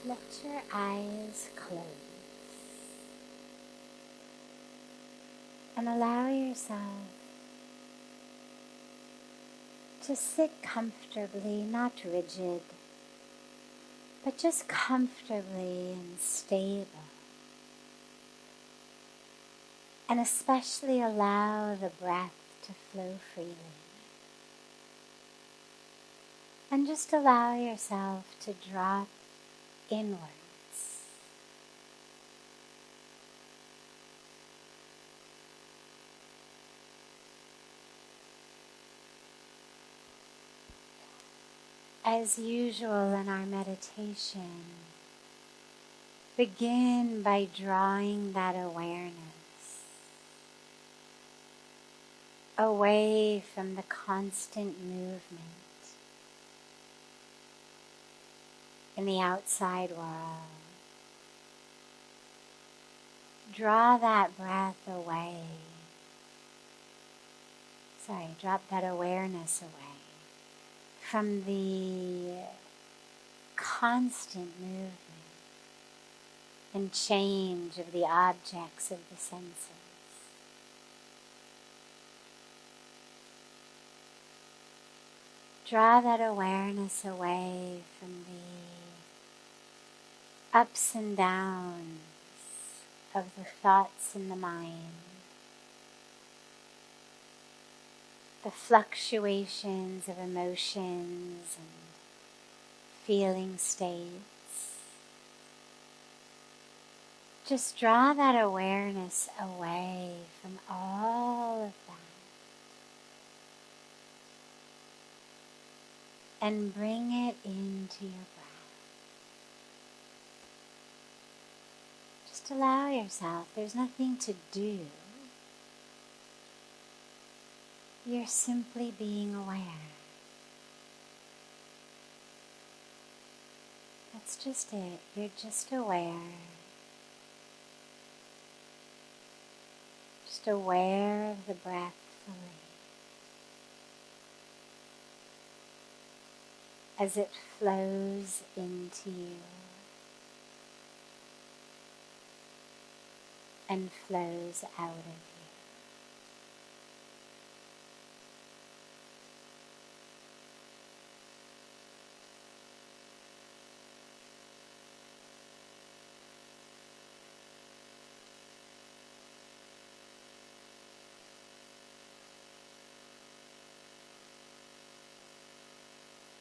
Let your eyes close and allow yourself to sit comfortably, not rigid, but just comfortably and stable. And especially allow the breath to flow freely. And just allow yourself to drop inwards. As usual in our meditation, begin by drawing that awareness away from the constant movement in the outside world. Draw that breath away. Drop that awareness away from the constant movement and change of the objects of the senses. Draw that awareness away from the ups and downs of the thoughts in the mind, the fluctuations of emotions and feeling states. Just draw that awareness away from all of that and bring it into your breath. Just allow yourself, there's nothing to do. You're simply being aware. That's just it. You're just aware. Just aware of the breath fully. As it flows into you and flows out of you.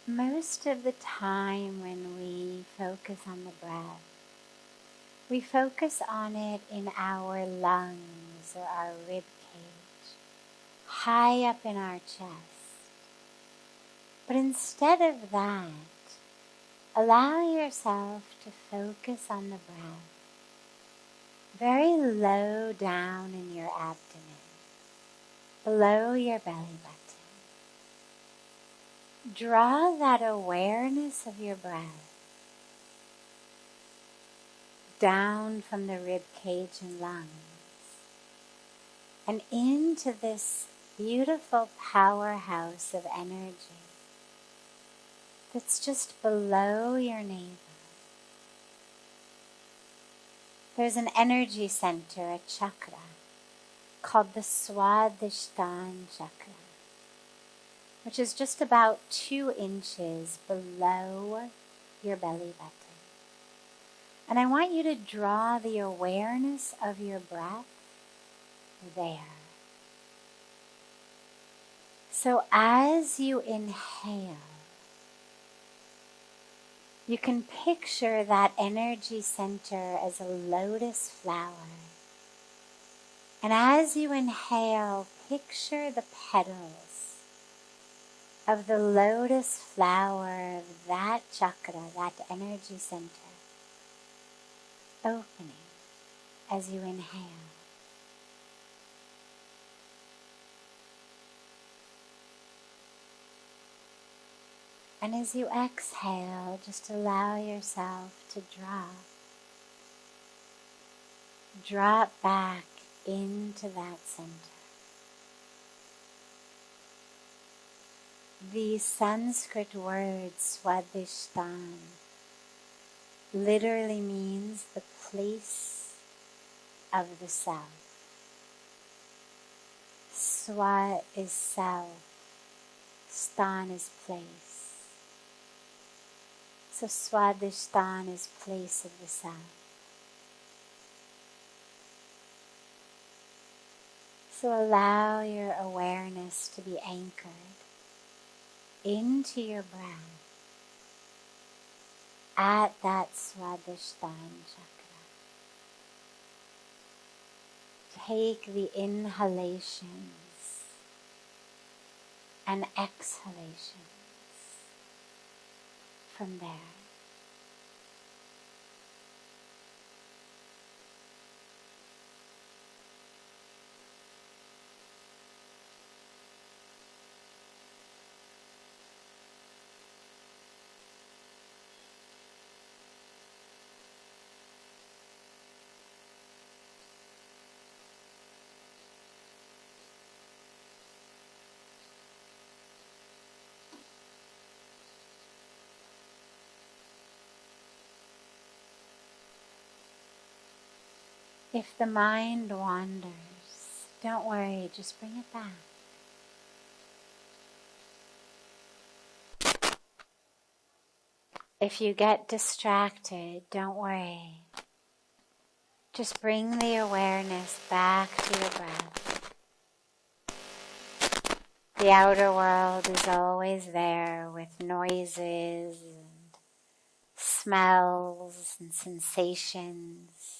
Most of the time when we focus on the breath, we focus on it in our lungs or our rib cage, high up in our chest. But instead of that, allow yourself to focus on the breath very low down in your abdomen, below your belly button. Draw that awareness of your breath down from the rib cage and lungs and into this beautiful powerhouse of energy that's just below your navel. There's an energy center, a chakra, called the Swadhisthana chakra, which is just about 2 inches below your belly button. And I want you to draw the awareness of your breath there. So as you inhale, you can picture that energy center as a lotus flower. And as you inhale, picture the petals of the lotus flower of that chakra, that energy center, opening as you inhale. And as you exhale, just allow yourself to drop back into that center. The Sanskrit word Swadhisthana literally means the place of the self. Swat is self, stan is place. So Swadhisthana is place of the self. So allow your awareness to be anchored into your breath at that Swadhisthana chakra. Take the inhalations and exhalations from there. If the mind wanders, don't worry, just bring it back. If you get distracted, don't worry. Just bring the awareness back to your breath. The outer world is always there with noises and smells and sensations.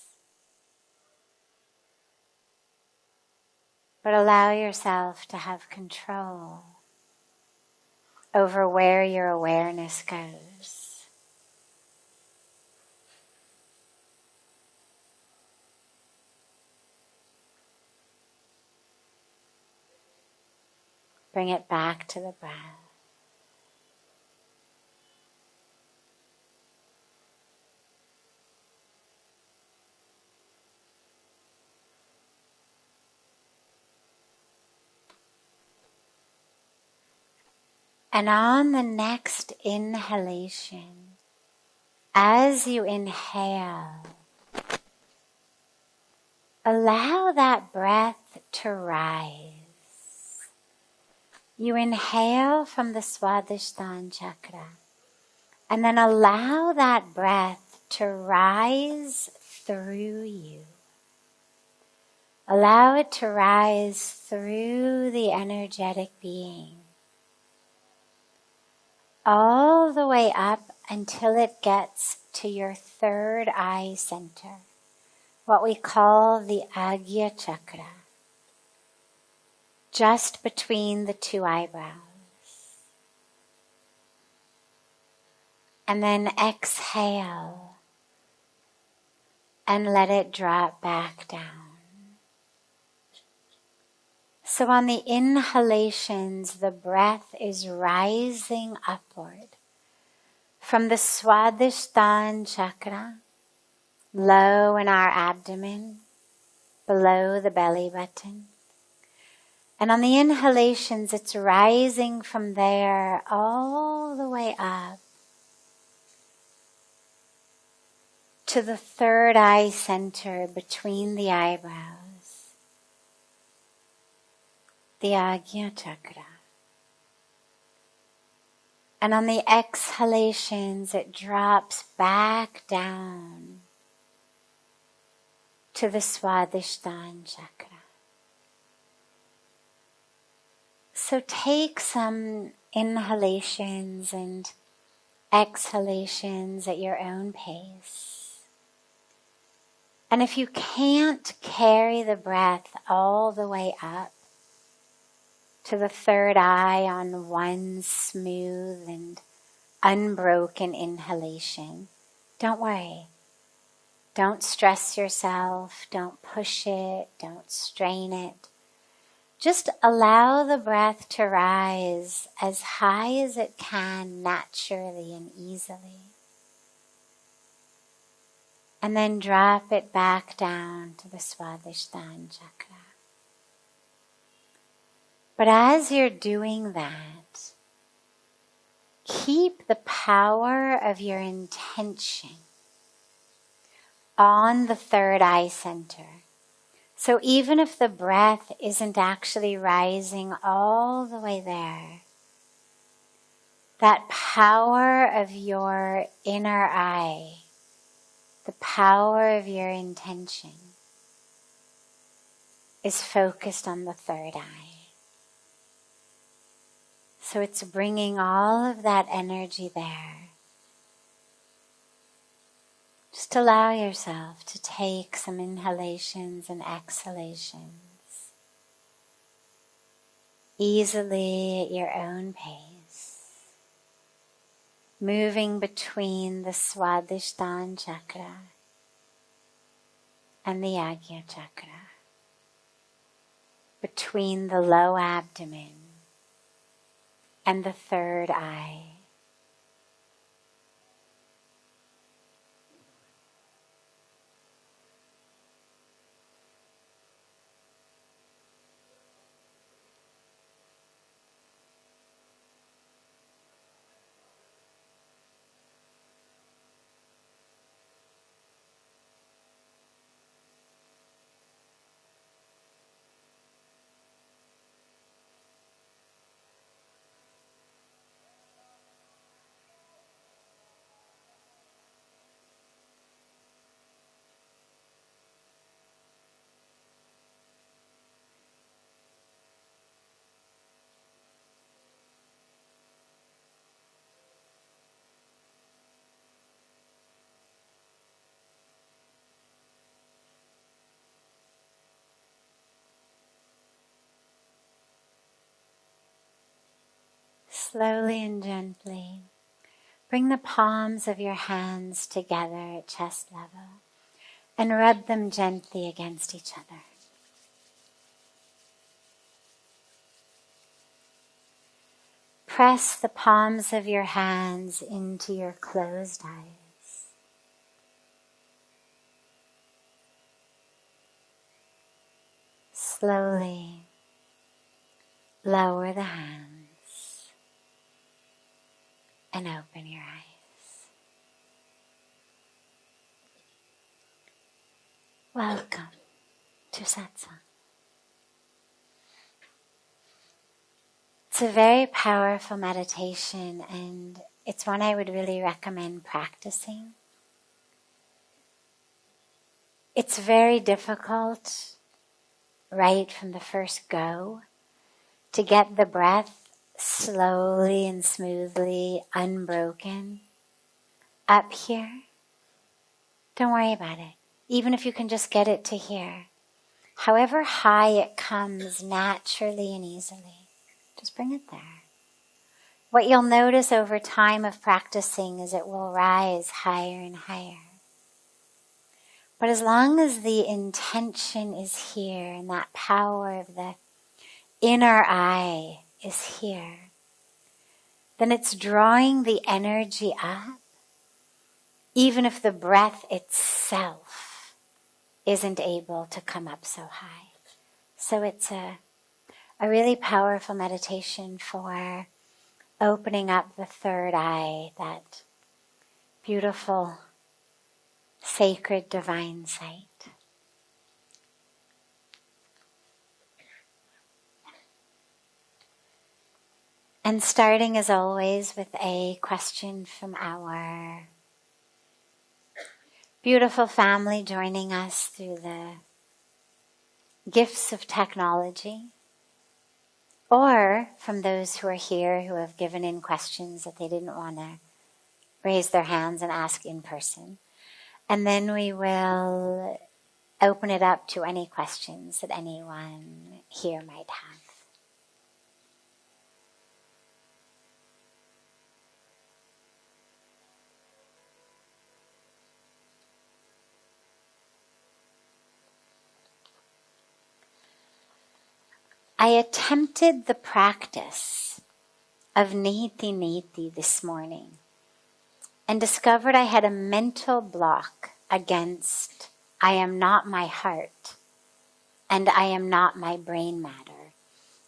But allow yourself to have control over where your awareness goes. Bring it back to the breath. And on the next inhalation, as you inhale, allow that breath to rise. You inhale from the Swadhisthana chakra, and then allow that breath to rise through you. Allow it to rise through the energetic being, all the way up until it gets to your third eye center, what we call the Agya chakra, just between the two eyebrows. And then exhale and let it drop back down. So on the inhalations, the breath is rising upward from the Swadhisthana chakra, low in our abdomen, below the belly button. And on the inhalations, it's rising from there all the way up to the third eye center between the eyebrows. The Agya chakra. And on the exhalations, it drops back down to the Swadhisthana chakra. So take some inhalations and exhalations at your own pace. And if you can't carry the breath all the way up to the third eye on one smooth and unbroken inhalation, don't worry. Don't stress yourself, don't push it, don't strain it. Just allow the breath to rise as high as it can naturally and easily. And then drop it back down to the Swadhisthana chakra. But as you're doing that, keep the power of your intention on the third eye center. So even if the breath isn't actually rising all the way there, that power of your inner eye, the power of your intention, is focused on the third eye. So it's bringing all of that energy there. Just allow yourself to take some inhalations and exhalations easily at your own pace, moving between the Swadhisthana chakra and the Ajna chakra, between the low abdomen and the third eye. Slowly and gently, bring the palms of your hands together at chest level and rub them gently against each other. Press the palms of your hands into your closed eyes. Slowly lower the hands and open your eyes. Welcome to Satsang. It's a very powerful meditation, and it's one I would really recommend practicing. It's very difficult right from the first go to get the breath slowly and smoothly, unbroken, up here. Don't worry about it. Even if you can just get it to here, however high it comes naturally and easily, just bring it there. What you'll notice over time of practicing is it will rise higher and higher. But as long as the intention is here and that power of the inner eye is here, then it's drawing the energy up, even if the breath itself isn't able to come up so high. So it's a really powerful meditation for opening up the third eye, that beautiful, sacred, divine sight. And starting as always with a question from our beautiful family joining us through the gifts of technology, or from those who are here who have given in questions that they didn't want to raise their hands and ask in person. And then we will open it up to any questions that anyone here might have. I attempted the practice of Neti Neti this morning and discovered I had a mental block against I am not my heart and I am not my brain matter,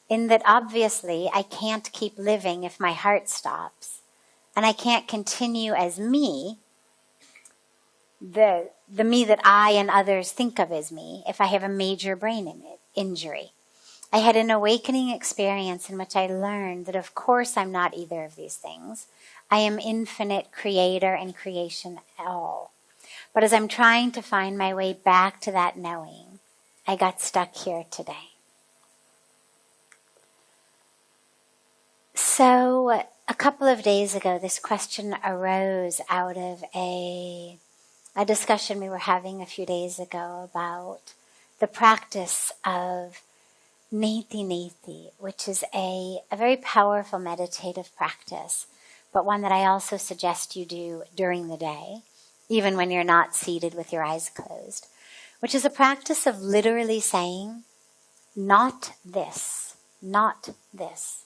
in that obviously I can't keep living if my heart stops, and I can't continue as me the me that I and others think of as me if I have a major brain injury. I had an awakening experience in which I learned that of course I'm not either of these things. I am infinite creator and creation all. But as I'm trying to find my way back to that knowing, I got stuck here today. So a couple of days ago, this question arose out of a discussion we were having a few days ago about the practice of Neti Neti, which is a very powerful meditative practice, but one that I also suggest you do during the day, even when you're not seated with your eyes closed, which is a practice of literally saying, not this, not this.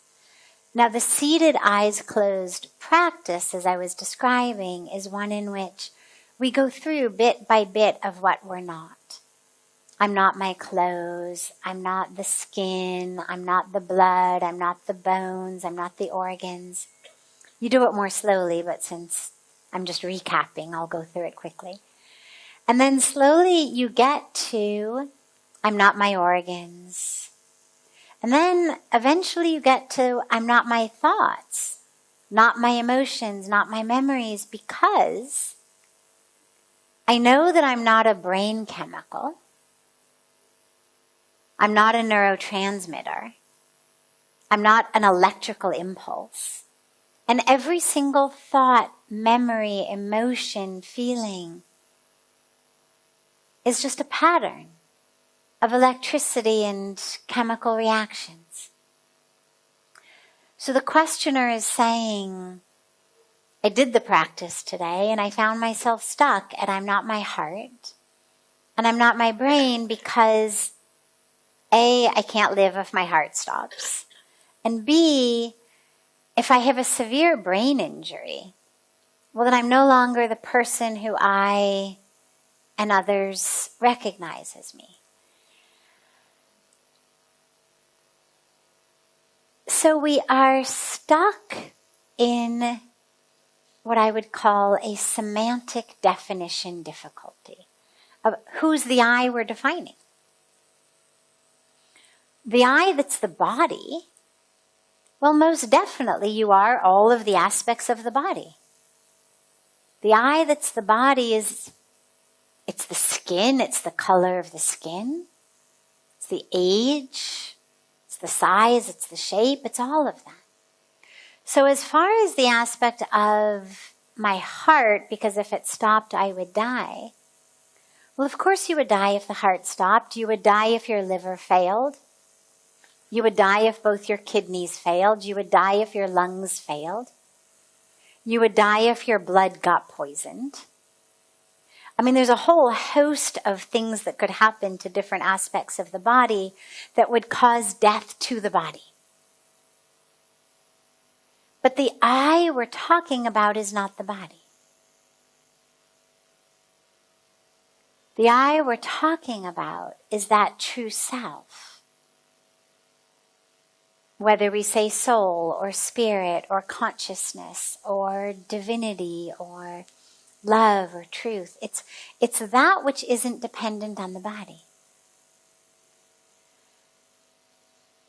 Now, the seated eyes closed practice, as I was describing, is one in which we go through bit by bit of what we're not. I'm not my clothes, I'm not the skin, I'm not the blood, I'm not the bones, I'm not the organs. You do it more slowly, but since I'm just recapping, I'll go through it quickly. And then slowly you get to, I'm not my organs. And then eventually you get to, I'm not my thoughts, not my emotions, not my memories, because I know that I'm not a brain chemical. I'm not a neurotransmitter. I'm not an electrical impulse. And every single thought, memory, emotion, feeling is just a pattern of electricity and chemical reactions. So the questioner is saying, I did the practice today and I found myself stuck and I'm not my heart and I'm not my brain because A, I can't live if my heart stops, and B, if I have a severe brain injury, well then I'm no longer the person who I and others recognize as me. So we are stuck in what I would call a semantic definition difficulty of who's the I we're defining. The I that's the body, well, most definitely you are all of the aspects of the body. The I that's the body is, it's the skin, it's the color of the skin, it's the age, it's the size, it's the shape, it's all of that. So as far as the aspect of my heart, because if it stopped, I would die. Well, of course you would die if the heart stopped. You would die if your liver failed. You would die if both your kidneys failed. You would die if your lungs failed. You would die if your blood got poisoned. I mean, there's a whole host of things that could happen to different aspects of the body that would cause death to the body. But the I we're talking about is not the body. The I we're talking about is that true self. Whether we say soul or spirit or consciousness or divinity or love or truth, it's that which isn't dependent on the body.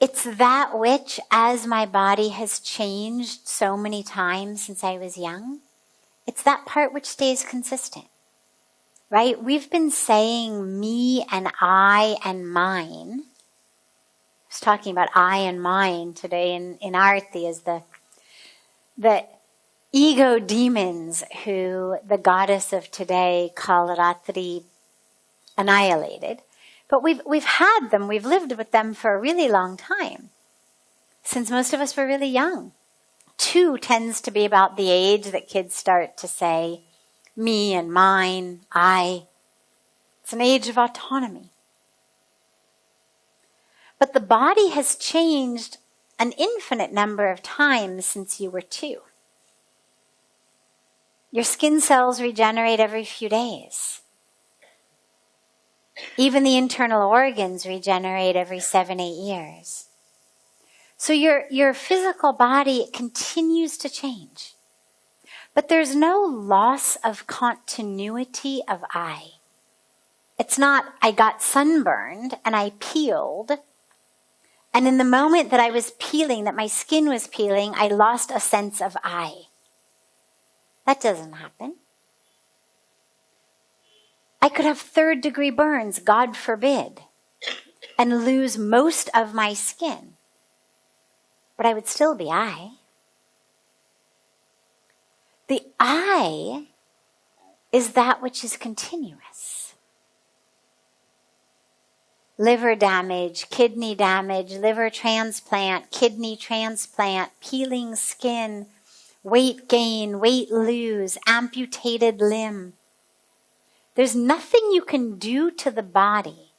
It's that which, as my body has changed so many times since I was young, it's that part which stays consistent, right? We've been saying me and I and mine. I was talking about I and mine today in Arti as the ego demons who the goddess of today, Kalaratri, annihilated. But we've had them, we've lived with them for a really long time, since most of us were really young. 2 tends to be about the age that kids start to say, me and mine, I. It's an age of autonomy. But the body has changed an infinite number of times since you were 2. Your skin cells regenerate every few days. Even the internal organs regenerate every 7-8 years. So your physical body continues to change. But there's no loss of continuity of I. It's not, I got sunburned and I peeled, and in the moment that I was peeling, that my skin was peeling, I lost a sense of I. That doesn't happen. I could have third-degree burns, God forbid, and lose most of my skin, but I would still be I. The I is that which is continuous. Liver damage, kidney damage, liver transplant, kidney transplant, peeling skin, weight gain, weight lose, amputated limb. There's nothing you can do to the body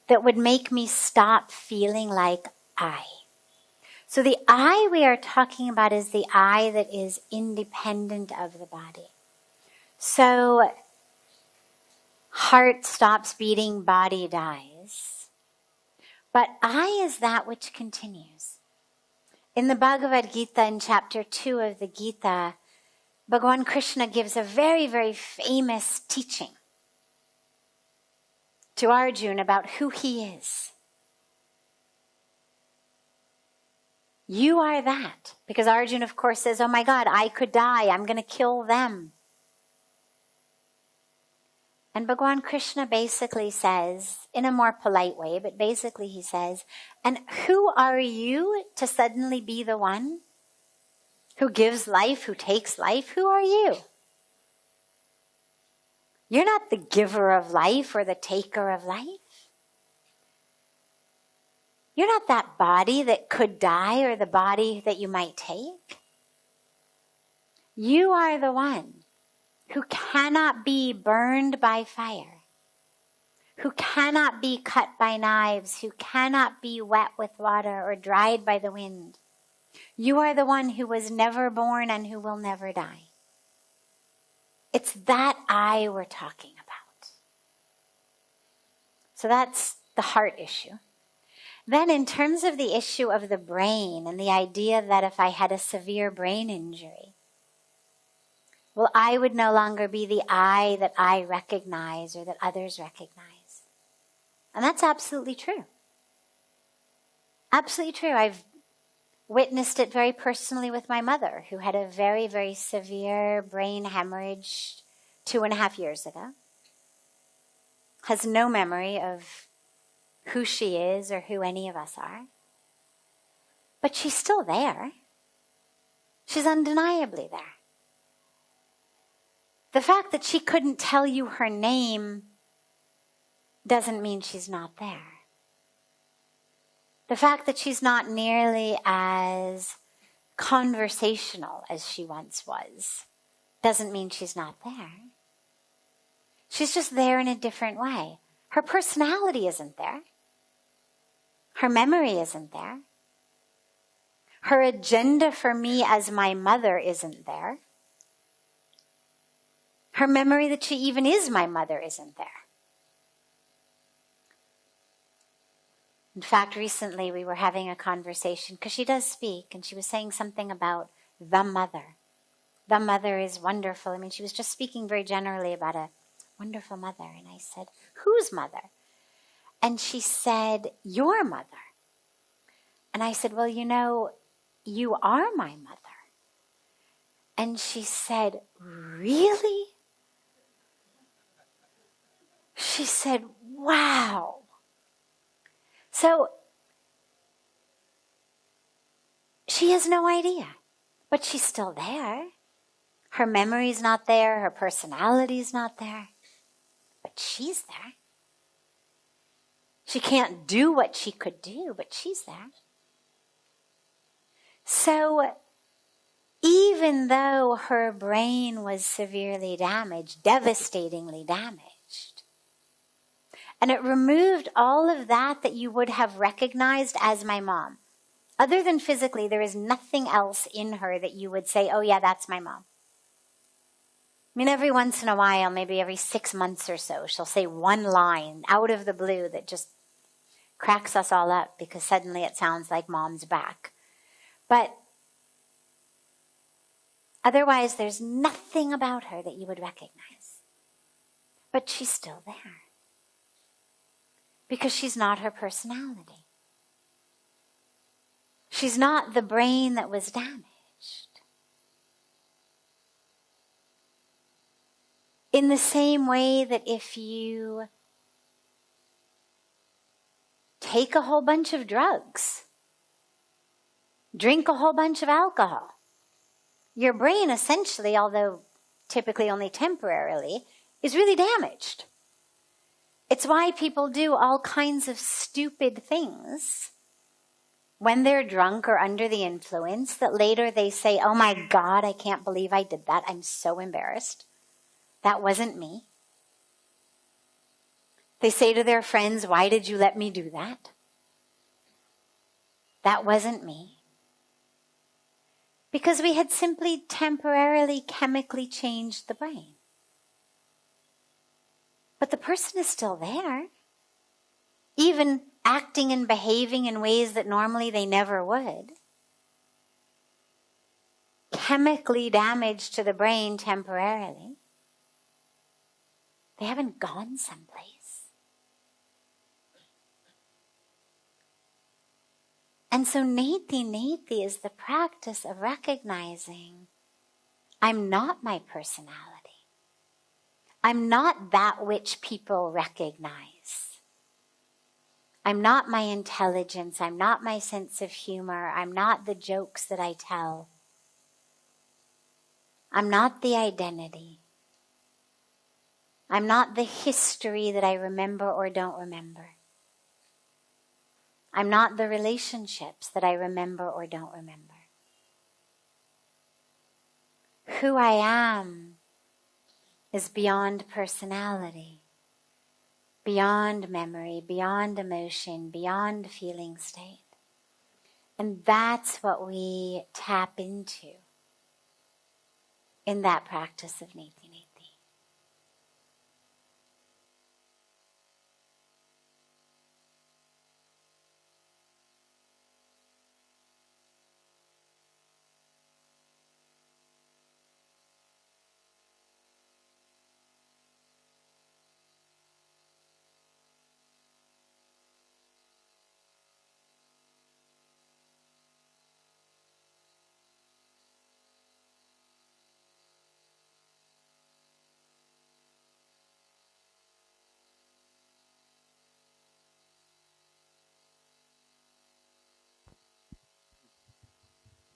that would make me stop feeling like I. So the I we are talking about is the I that is independent of the body. So heart stops beating, body dies. But I is that which continues. In the Bhagavad Gita, in chapter 2 of the Gita, Bhagavan Krishna gives a very, very famous teaching to Arjuna about who he is. You are that. Because Arjuna, of course, says, oh my God, I could die. I'm going to kill them. And Bhagavan Krishna basically says, in a more polite way, but basically he says, and who are you to suddenly be the one who gives life, who takes life? Who are you? You're not the giver of life or the taker of life. You're not that body that could die or the body that you might take. You are the one who cannot be burned by fire, who cannot be cut by knives, who cannot be wet with water or dried by the wind. You are the one who was never born and who will never die. It's that I we're talking about. So that's the heart issue. Then in terms of the issue of the brain and the idea that if I had a severe brain injury, well, I would no longer be the I that I recognize or that others recognize. And that's absolutely true. Absolutely true. I've witnessed it very personally with my mother, who had a very, very severe brain hemorrhage 2.5 years ago. Has no memory of who she is or who any of us are. But she's still there. She's undeniably there. The fact that she couldn't tell you her name doesn't mean she's not there. The fact that she's not nearly as conversational as she once was doesn't mean she's not there. She's just there in a different way. Her personality isn't there. Her memory isn't there. Her agenda for me as my mother isn't there. Her memory that she even is my mother isn't there. In fact, recently we were having a conversation, because she does speak, and she was saying something about the mother. The mother is wonderful. I mean, she was just speaking very generally about a wonderful mother. And I said, whose mother? And she said, your mother. And I said, well, you know, you are my mother. And she said, really? She said, wow. So she has no idea, but she's still there. Her memory's not there, her personality's not there, but she's there. She can't do what she could do, but she's there. So even though her brain was severely damaged, devastatingly damaged, and it removed all of that you would have recognized as my mom. Other than physically, there is nothing else in her that you would say, oh yeah, that's my mom. I mean, every once in a while, maybe every 6 months or so, she'll say one line out of the blue that just cracks us all up because suddenly it sounds like mom's back. But Otherwise, there's nothing about her that you would recognize. But she's still there. Because she's not her personality. She's not the brain that was damaged. In the same way that if you take a whole bunch of drugs, drink a whole bunch of alcohol, your brain essentially, although typically only temporarily, is really damaged. It's why people do all kinds of stupid things when they're drunk or under the influence that later they say, oh my God, I can't believe I did that. I'm so embarrassed. That wasn't me. They say to their friends, why did you let me do that? That wasn't me. Because we had simply temporarily chemically changed the brain. But the person is still there. Even acting and behaving in ways that normally they never would. Chemically damaged to the brain temporarily. They haven't gone someplace. And so Neti Neti is the practice of recognizing I'm not my personality. I'm not that which people recognize. I'm not my intelligence. I'm not my sense of humor. I'm not the jokes that I tell. I'm not the identity. I'm not the history that I remember or don't remember. I'm not the relationships that I remember or don't remember. Who I am is beyond personality, beyond memory, beyond emotion, beyond feeling state. And that's what we tap into in that practice of Neti Neti.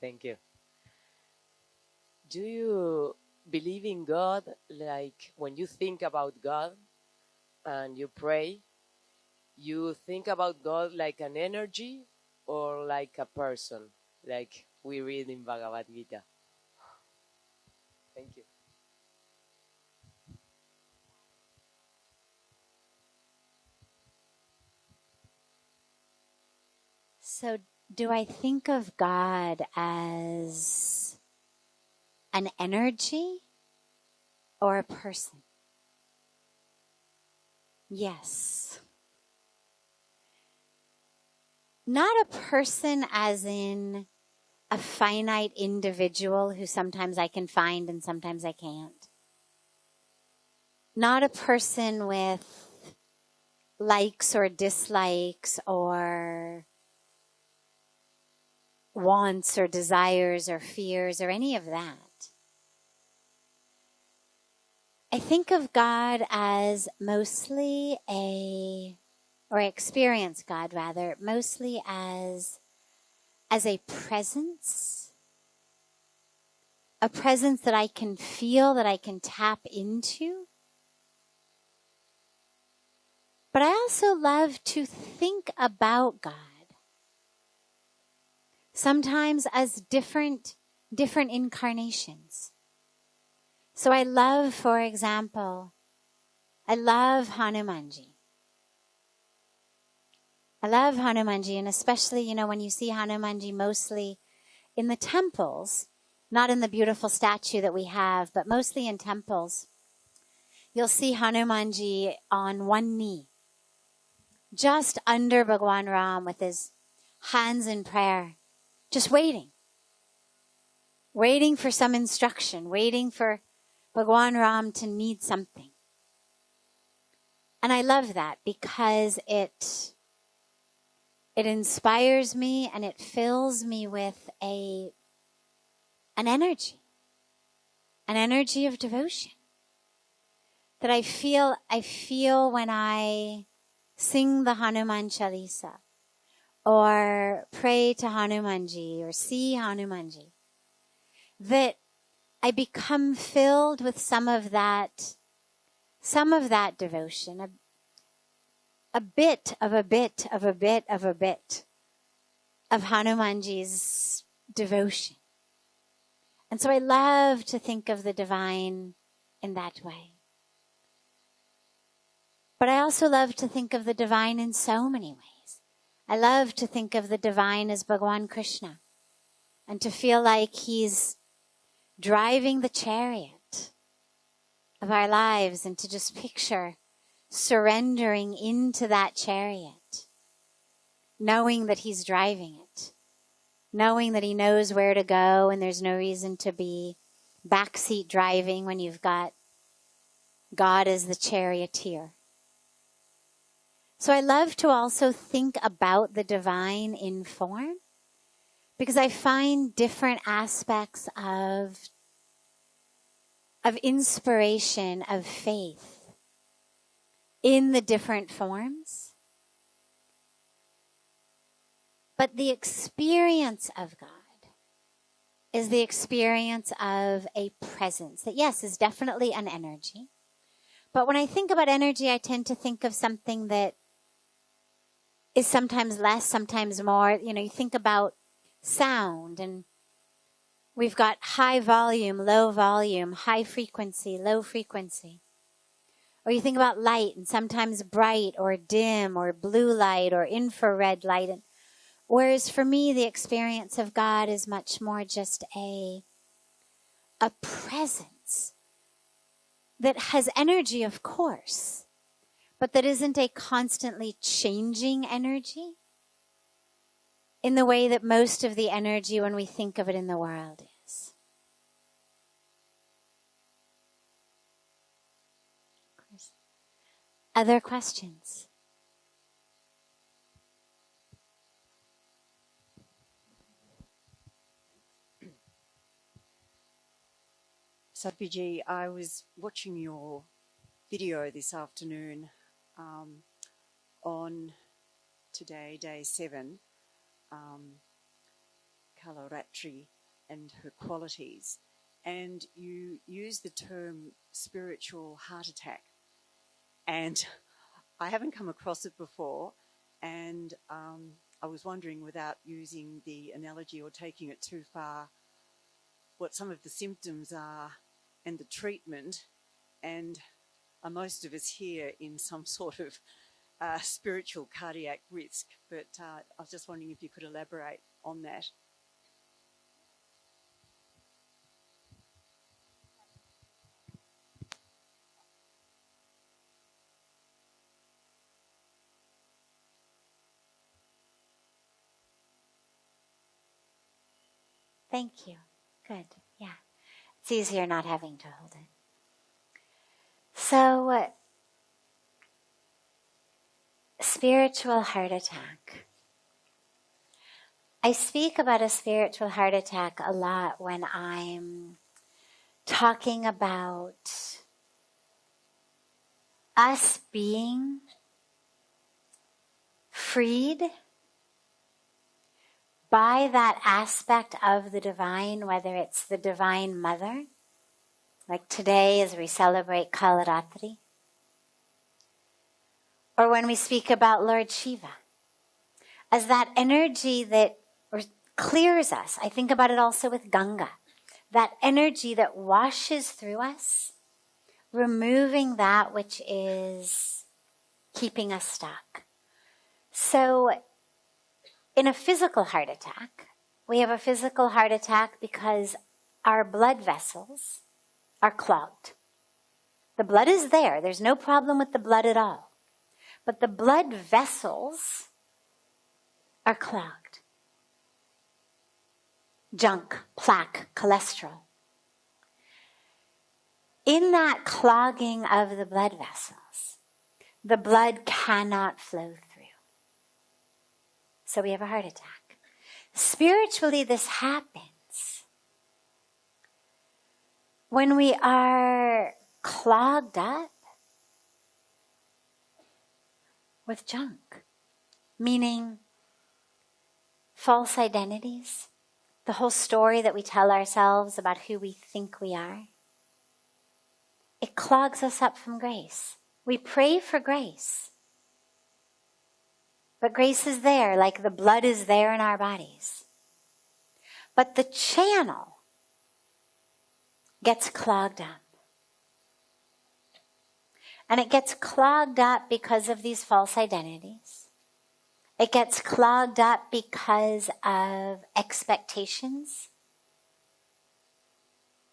Thank you. Do you believe in God? Like when you think about God and you pray, you think about God like an energy or like a person, like we read in Bhagavad Gita? Thank you. So do I think of God as an energy or a person? Yes. Not a person as in a finite individual who sometimes I can find and sometimes I can't. Not a person with likes or dislikes or wants or desires or fears or any of that. I think of God as mostly or I experience God rather, mostly as a presence that I can feel, that I can tap into. But I also love to think about God. Sometimes as different incarnations. So I love, for example, I love Hanumanji. I love Hanumanji, and especially, when you see Hanumanji mostly in the temples, not in the beautiful statue that we have, but mostly in temples, you'll see Hanumanji on one knee, just under Bhagwan Ram with his hands in prayer, just waiting. waiting for some instruction, waiting for Bhagwan Ram to need something. And I love that because it inspires me and it fills me with an energy of devotion that I feel when I sing the Hanuman Chalisa or pray to Hanumanji or see Hanumanji, that I become filled with some of that devotion, a bit of Hanumanji's devotion. And so I love to think of the divine in that way. But I also love to think of the divine in so many ways. I love to think of the divine as Bhagwan Krishna and to feel like he's driving the chariot of our lives and to just picture surrendering into that chariot, knowing that he's driving it, knowing that he knows where to go and there's no reason to be backseat driving when you've got God as the charioteer. So I love to also think about the divine in form because I find different aspects of inspiration, of faith in the different forms. But the experience of God is the experience of a presence that, yes, is definitely an energy. But when I think about energy, I tend to think of something that is sometimes less, sometimes more. You know, you think about sound, and we've got high volume, low volume, high frequency, low frequency. Or you think about light, and sometimes bright or dim or blue light or infrared light. And whereas for me, the experience of God is much more just a presence that has energy, of course, but that isn't a constantly changing energy in the way that most of the energy when we think of it in the world is. Other questions? Sadhviji, I was watching your video this afternoon on today, day 7, Kalaratri and her qualities, and you use the term spiritual heart attack, and I haven't come across it before, and I was wondering, without using the analogy or taking it too far, what some of the symptoms are and the treatment, and are most of us here in some sort of spiritual cardiac risk? But I was just wondering if you could elaborate on that. Thank you. Good. Yeah. It's easier not having to hold it. So, spiritual heart attack. I speak about a spiritual heart attack a lot when I'm talking about us being freed by that aspect of the divine, whether it's the Divine Mother, like today as we celebrate Kalaratri, or when we speak about Lord Shiva, as that energy that clears us. I think about it also with Ganga, that energy that washes through us, removing that which is keeping us stuck. So, in a physical heart attack, we have a physical heart attack because our blood vessels are clogged. The blood is there. There's no problem with the blood at all. But the blood vessels are clogged. junk, plaque, cholesterol. In that clogging of the blood vessels, the blood cannot flow through. So we have a heart attack. Spiritually, this happens when we are clogged up with junk, meaning false identities, the whole story that we tell ourselves about who we think we are. It clogs us up from grace. We pray for grace. But grace is there, like the blood is there in our bodies. But the channel gets clogged up. And it gets clogged up because of these false identities. It gets clogged up because of expectations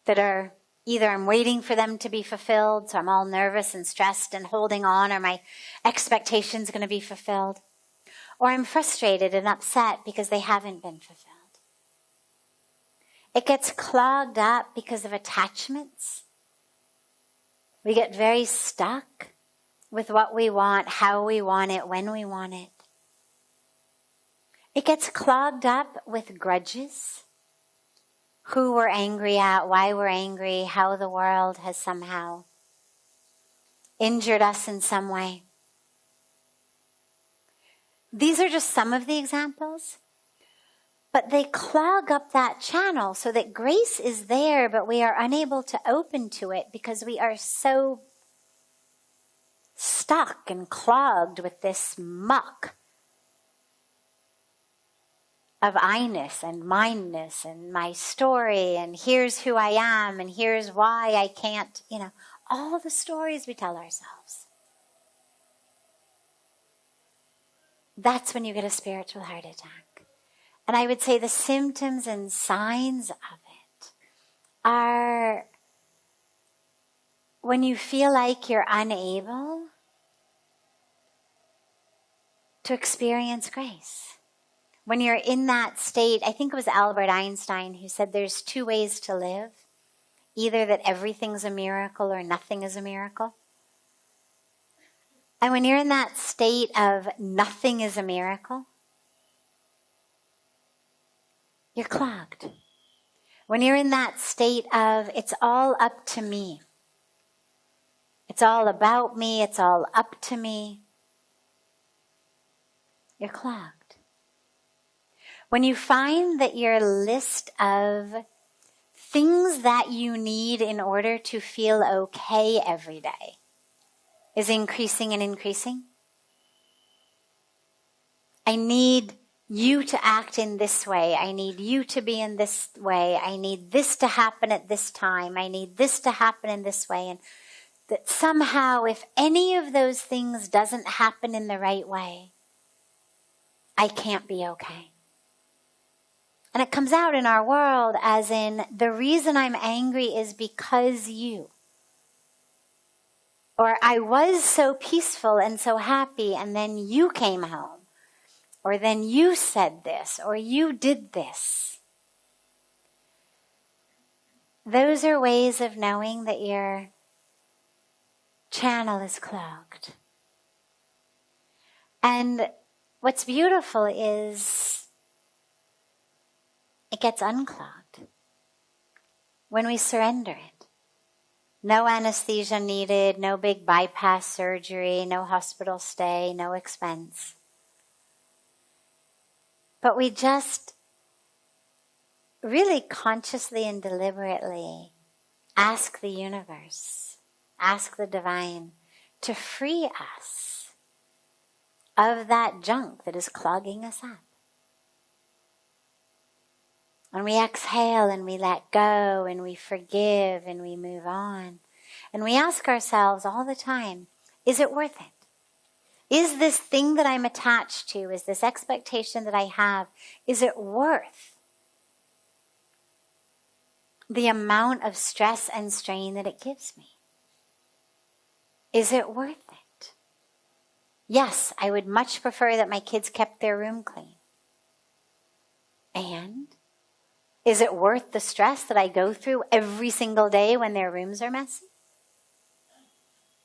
that are either I'm waiting for them to be fulfilled, so I'm all nervous and stressed and holding on, or my expectation's going to be fulfilled. Or I'm frustrated and upset because they haven't been fulfilled. It gets clogged up because of attachments. We get very stuck with what we want, how we want it, when we want it. It gets clogged up with grudges. Who we're angry at, why we're angry, how the world has somehow injured us in some way. These are just some of the examples, but they clog up that channel so that grace is there, but we are unable to open to it because we are so stuck and clogged with this muck of I-ness and mine-ness and my story and here's who I am and here's why I can't, all the stories we tell ourselves. That's when you get a spiritual heart attack. And I would say the symptoms and signs of it are when you feel like you're unable to experience grace. When you're in that state, I think it was Albert Einstein who said there's two ways to live. Either that everything's a miracle or nothing is a miracle. And when you're in that state of nothing is a miracle, you're clogged. When you're in that state of it's all up to me, it's all about me, it's all up to me, you're clogged. When you find that your list of things that you need in order to feel okay every day is increasing and increasing. I need you to act in this way. I need you to be in this way. I need this to happen at this time. I need this to happen in this way. And that somehow, if any of those things doesn't happen in the right way, I can't be okay. And it comes out in our world as in, the reason I'm angry is because you. Or I was so peaceful and so happy and then you came home. Or then you said this, or you did this. Those are ways of knowing that your channel is clogged. And what's beautiful is it gets unclogged when we surrender it. No anesthesia needed, no big bypass surgery, no hospital stay, no expense. But we just really consciously and deliberately ask the universe, ask the divine to free us of that junk that is clogging us up. And we exhale and we let go and we forgive and we move on. And we ask ourselves all the time, is it worth it? Is this thing that I'm attached to, is this expectation that I have, is it worth the amount of stress and strain that it gives me? Is it worth it? Yes, I would much prefer that my kids kept their room clean. And Is it worth the stress that I go through every single day when their rooms are messy?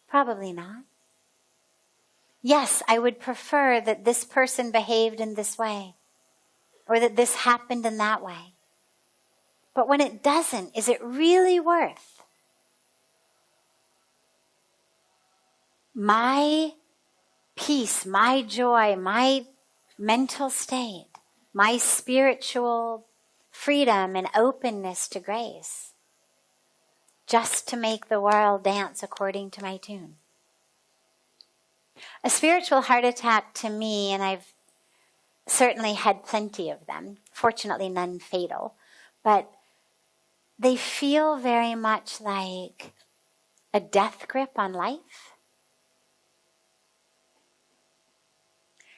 Probably not. Yes, I would prefer that this person behaved in this way, or that this happened in that way. But when it doesn't, is it really worth my peace, my joy, my mental state, my spiritual freedom and openness to grace, just to make the world dance according to my tune? A spiritual heart attack to me, and I've certainly had plenty of them, fortunately none fatal, but they feel very much like a death grip on life.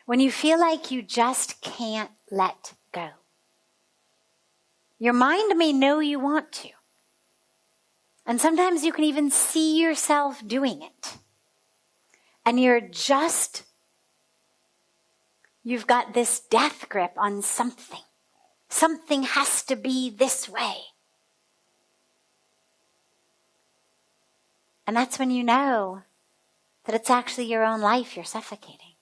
When you feel like you just can't let go. Your mind may know you want to. And sometimes you can even see yourself doing it. And you've got this death grip on something. Something has to be this way. And that's when you know that it's actually your own life you're suffocating.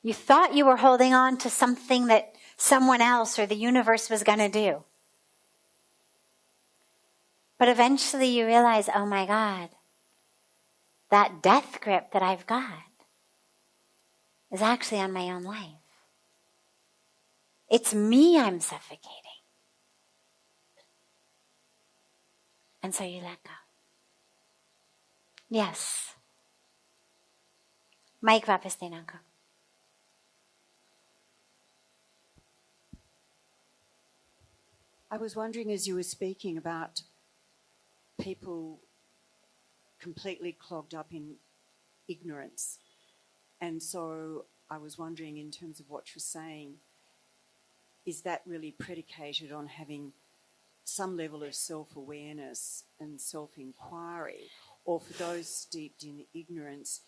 You thought you were holding on to something that someone else or the universe was going to do. But eventually you realize, oh my God, that death grip that I've got is actually on my own life. It's me I'm suffocating. And so you let go. Yes. Mike Vapastinanko. I was wondering, as you were speaking about people completely clogged up in ignorance, and so I was wondering, in terms of what you're saying, is that really predicated on having some level of self-awareness and self-inquiry? Or for those steeped in ignorance,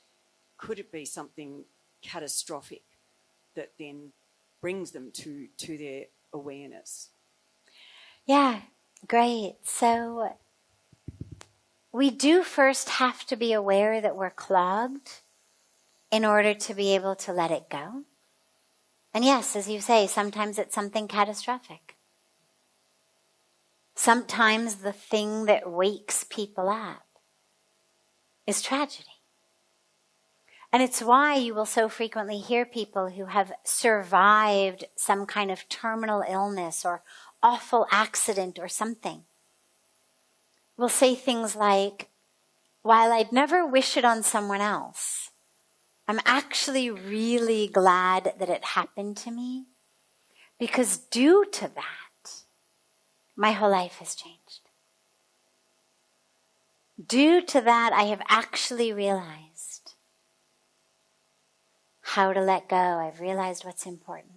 could it be something catastrophic that then brings them to their awareness? Yeah, great. So we do first have to be aware that we're clogged in order to be able to let it go. And yes, as you say, sometimes it's something catastrophic. Sometimes the thing that wakes people up is tragedy. And it's why you will so frequently hear people who have survived some kind of terminal illness or awful accident or something will say things like, while I'd never wish it on someone else, I'm actually really glad that it happened to me, because due to that, my whole life has changed. Due to that, I have actually realized how to let go. I've realized what's important.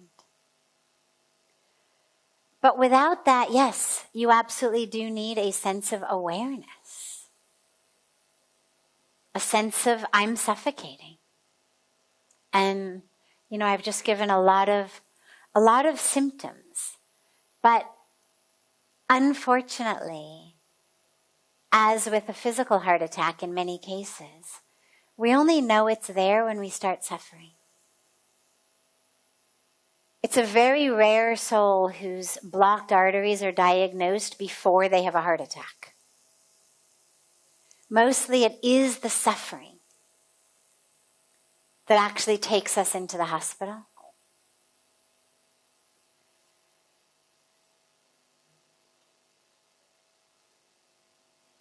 But without that, yes, you absolutely do need a sense of awareness. A sense of, I'm suffocating. And, I've just given a lot of symptoms. But unfortunately, as with a physical heart attack in many cases, we only know it's there when we start suffering. It's a very rare soul whose blocked arteries are diagnosed before they have a heart attack. Mostly it is the suffering that actually takes us into the hospital.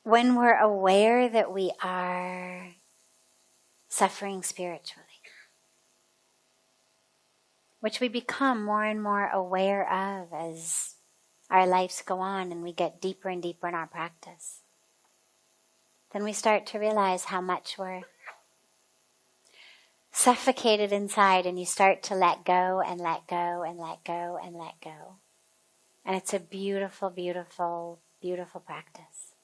When we're aware that we are suffering spiritually, which we become more and more aware of as our lives go on and we get deeper and deeper in our practice, then we start to realize how much we're suffocated inside, and you start to let go and let go and let go and let go. And it's a beautiful, beautiful, beautiful practice.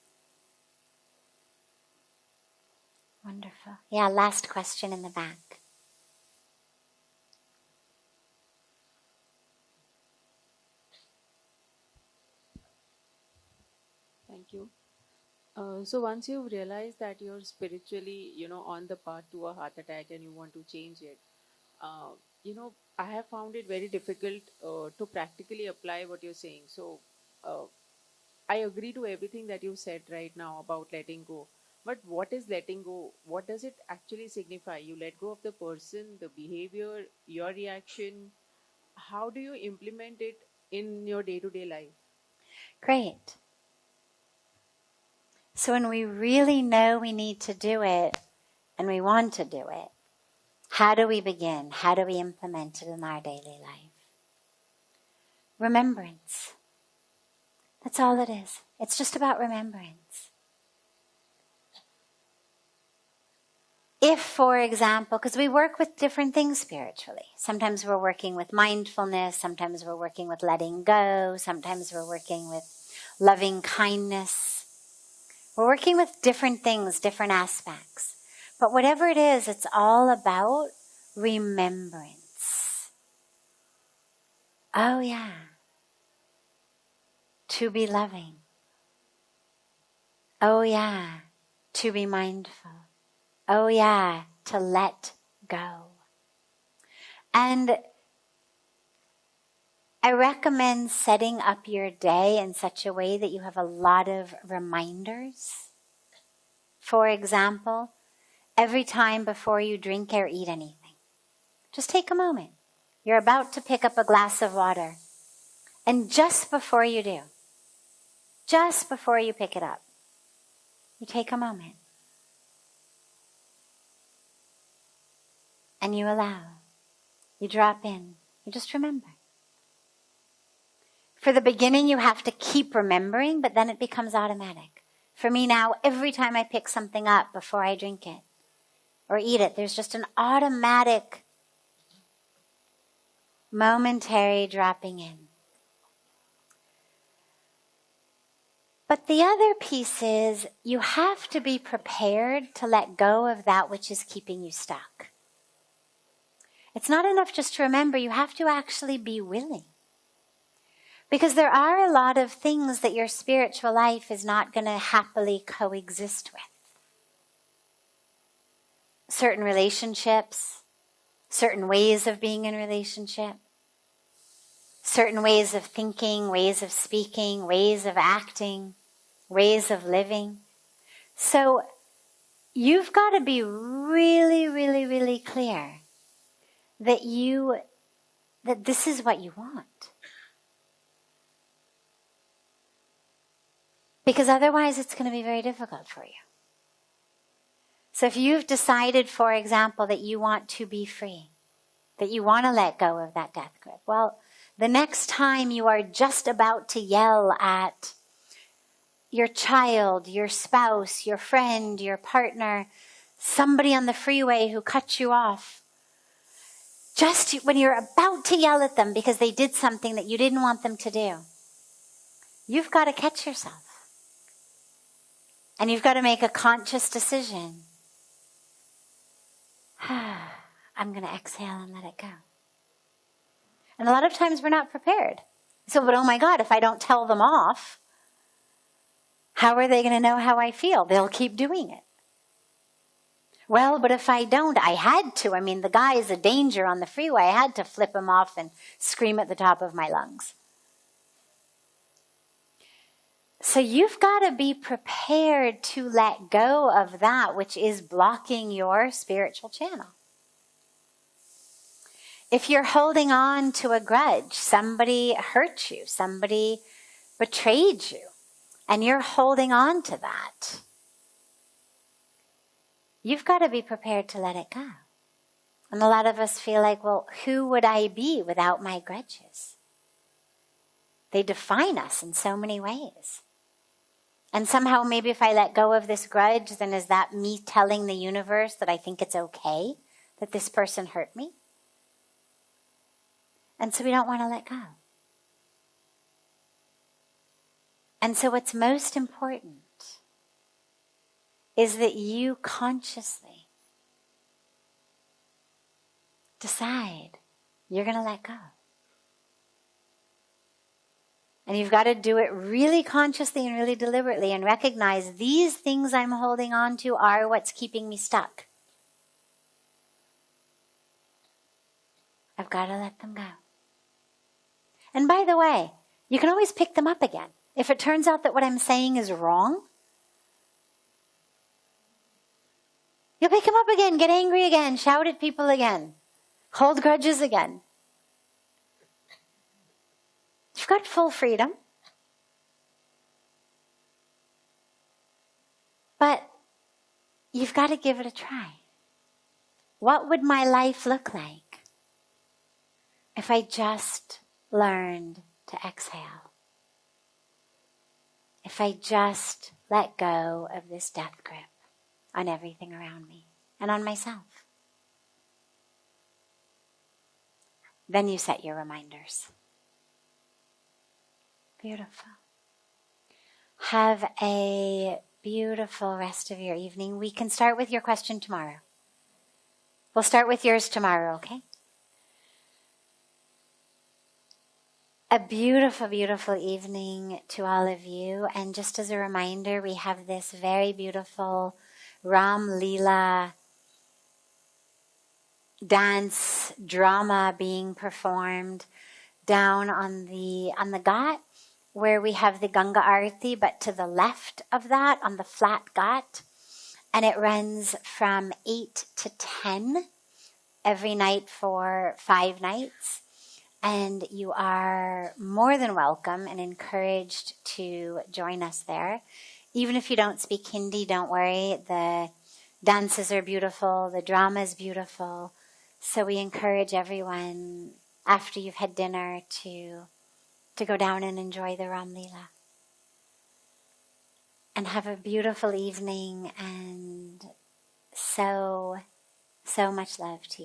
Wonderful. Yeah, last question in the back. So once you've realized that you're spiritually, on the path to a heart attack and you want to change it, uh, I have found it very difficult to practically apply what you're saying. So uh, I agree to everything that you said right now about letting go. But what is letting go? What does it actually signify? You let go of the person, the behavior, your reaction. How do you implement it in your day-to-day life? Great. So when we really know we need to do it and we want to do it, how do we begin? How do we implement it in our daily life? Remembrance. That's all it is. It's just about remembrance. If, for example, because we work with different things spiritually. Sometimes we're working with mindfulness, sometimes we're working with letting go, sometimes we're working with loving kindness. We're working with different things, different aspects. But whatever it is, it's all about remembrance. Oh yeah. To be loving. Oh yeah. To be mindful. Oh yeah. To let go. And I recommend setting up your day in such a way that you have a lot of reminders. For example, every time before you drink or eat anything, just take a moment. You're about to pick up a glass of water. And just before you do, just before you pick it up, you take a moment. And you allow. You drop in. You just remember. For the beginning, you have to keep remembering, but then it becomes automatic. For me now, every time I pick something up before I drink it or eat it, there's just an automatic, momentary dropping in. But the other piece is you have to be prepared to let go of that which is keeping you stuck. It's not enough just to remember, you have to actually be willing. Because there are a lot of things that your spiritual life is not going to happily coexist with. Certain relationships, certain ways of being in relationship, certain ways of thinking, ways of speaking, ways of acting, ways of living. So you've got to be really, really, really clear that this is what you want. Because otherwise it's going to be very difficult for you. So if you've decided, for example, that you want to be free, that you want to let go of that death grip, well, the next time you are just about to yell at your child, your spouse, your friend, your partner, somebody on the freeway who cut you off, just when you're about to yell at them because they did something that you didn't want them to do, you've got to catch yourself. And you've got to make a conscious decision. I'm going to exhale and let it go. And a lot of times we're not prepared. So, but oh my God, if I don't tell them off, how are they going to know how I feel? They'll keep doing it. Well, but if I don't, I had to. I mean, the guy is a danger on the freeway. I had to flip him off and scream at the top of my lungs. So you've got to be prepared to let go of that which is blocking your spiritual channel. If you're holding on to a grudge, somebody hurt you, somebody betrayed you, and you're holding on to that, you've got to be prepared to let it go. And a lot of us feel like, well, who would I be without my grudges? They define us in so many ways. And somehow maybe if I let go of this grudge, then is that me telling the universe that I think it's okay that this person hurt me? And so we don't want to let go. And so what's most important is that you consciously decide you're going to let go. And you've got to do it really consciously and really deliberately and recognize these things I'm holding on to are what's keeping me stuck. I've got to let them go. And by the way, you can always pick them up again. If it turns out that what I'm saying is wrong, you'll pick them up again, get angry again, shout at people again, hold grudges again. You've got full freedom. But you've got to give it a try. What would my life look like if I just learned to exhale? If I just let go of this death grip on everything around me and on myself? Then you set your reminders. Beautiful. Have a beautiful rest of your evening. We can start with your question tomorrow. We'll start with yours tomorrow, okay? A beautiful, beautiful evening to all of you. And just as a reminder, we have this very beautiful Ram Leela dance drama being performed down on the Ghat, where we have the Ganga Arati, but to the left of that, on the flat Ghat. And it runs from 8 to 10 every night for 5 nights. And you are more than welcome and encouraged to join us there. Even if you don't speak Hindi, don't worry. The dances are beautiful. The drama is beautiful. So we encourage everyone, after you've had dinner, to go down and enjoy the Ram Leela. And have a beautiful evening, and so much love to you.